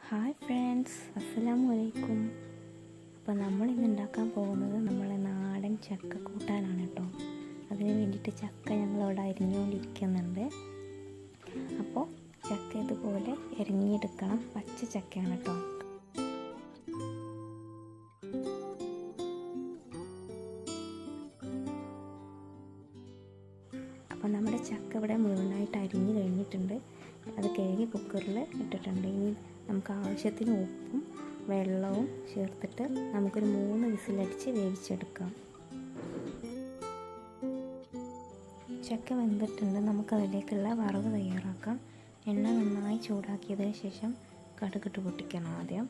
Hi friends, അസ്സലാമു അലൈക്കും. അപ്പോൾ നമ്മളിന്ന് ഉണ്ടാക്കാൻ പോകുന്നത് നമ്മളെ നാടൻ ചക്ക കൂട്ടാനാണ് കേട്ടോ. അതിന് വേണ്ടിയിട്ട് ചക്ക ഞങ്ങളവിടെ അരിഞ്ഞുകൊണ്ടിരിക്കുന്നുണ്ട്. അപ്പോൾ ചക്ക ഇതുപോലെ എരിഞ്ഞെടുക്കണം. പച്ച ചക്കയാണ് കേട്ടോ. അപ്പോൾ നമ്മുടെ ചക്ക ഇവിടെ മുഴുവനായിട്ട് അരിഞ്ഞ് കഴിഞ്ഞിട്ടുണ്ട്. അത് കഴുകി കുക്കറിൽ ഇട്ടിട്ടുണ്ട്. ഇനി നമുക്ക് ആവശ്യത്തിന് ഉപ്പും വെള്ളവും ചേർത്തിട്ട് നമുക്കൊരു 3 വിസിലടിച്ച് വേവിച്ചെടുക്കാം. ചക്ക വെന്തിട്ടുണ്ട്. നമുക്കതിലേക്കുള്ള വറവ് തയ്യാറാക്കാം. എണ്ണ നന്നായി ചൂടാക്കിയതിന് ശേഷം കടുകിട്ട് പൊട്ടിക്കണം ആദ്യം.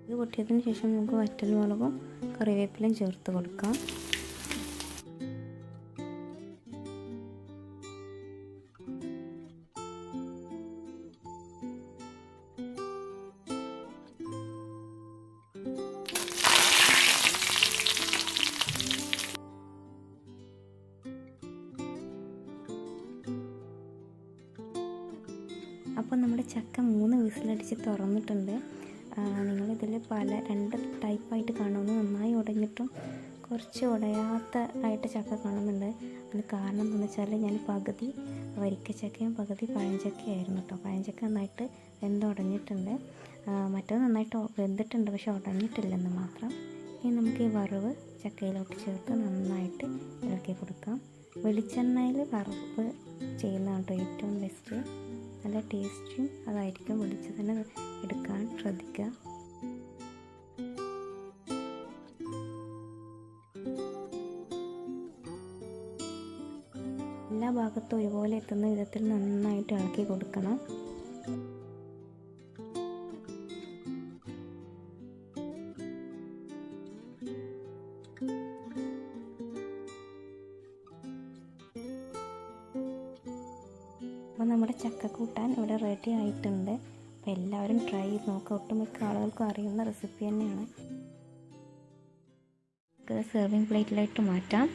ഇത് പൊട്ടിയതിന് ശേഷം നമുക്ക് വറ്റൽമുളകും കറിവേപ്പിലയും ചേർത്ത് കൊടുക്കാം. അപ്പോൾ നമ്മുടെ ചക്ക 3 വിസിലടിച്ച് തുറന്നിട്ടുണ്ട്. നിങ്ങളിതിൽ 2 ടൈപ്പായിട്ട് കാണുന്നു. നന്നായി ഉടഞ്ഞിട്ടും കുറച്ച് ഉടയാത്ത ആയിട്ട് ചക്ക കാണുന്നുണ്ട്. അതിന് കാരണം എന്താണെന്ന് വെച്ചാൽ ഞാൻ പകുതി വരിക്കച്ചക്കയും പകുതി പഴഞ്ചക്കയായിരുന്നു കേട്ടോ. പഴഞ്ചക്ക നന്നായിട്ട് വെന്തുടഞ്ഞിട്ടുണ്ട്. മറ്റത് നന്നായിട്ട് വെന്തിട്ടുണ്ട്, പക്ഷെ ഉടഞ്ഞിട്ടില്ലെന്ന് മാത്രം. ഇനി നമുക്ക് ഈ വറവ് ചക്കയിലോട്ട് ചേർത്ത് നന്നായിട്ട് ഇളക്കി കൊടുക്കാം. വെളിച്ചെണ്ണയിൽ വറവ് ചെയ്യുന്നതാണ് കേട്ടോ ഏറ്റവും ബെസ്റ്റ്. നല്ല ടേസ്റ്റും അതായിരിക്കും. വെളിച്ചെണ്ണ എടുക്കാൻ ശ്രദ്ധിക്കുക. എല്ലാ ഭാഗത്തും ഒരുപോലെ എത്തുന്ന വിധത്തിൽ നന്നായിട്ട് ഇളക്കി കൊടുക്കണം. അപ്പോൾ നമ്മുടെ ചക്കക്കൂട്ടാൻ ഇവിടെ റെഡി ആയിട്ടുണ്ട്. അപ്പോൾ എല്ലാവരും ട്രൈ ചെയ്ത് നോക്കുക. ഒട്ടുമിക്ക ആളുകൾക്കും അറിയുന്ന റെസിപ്പി തന്നെയാണ്. സെർവിങ് പ്ലേറ്റിലായിട്ട് മാറ്റാം.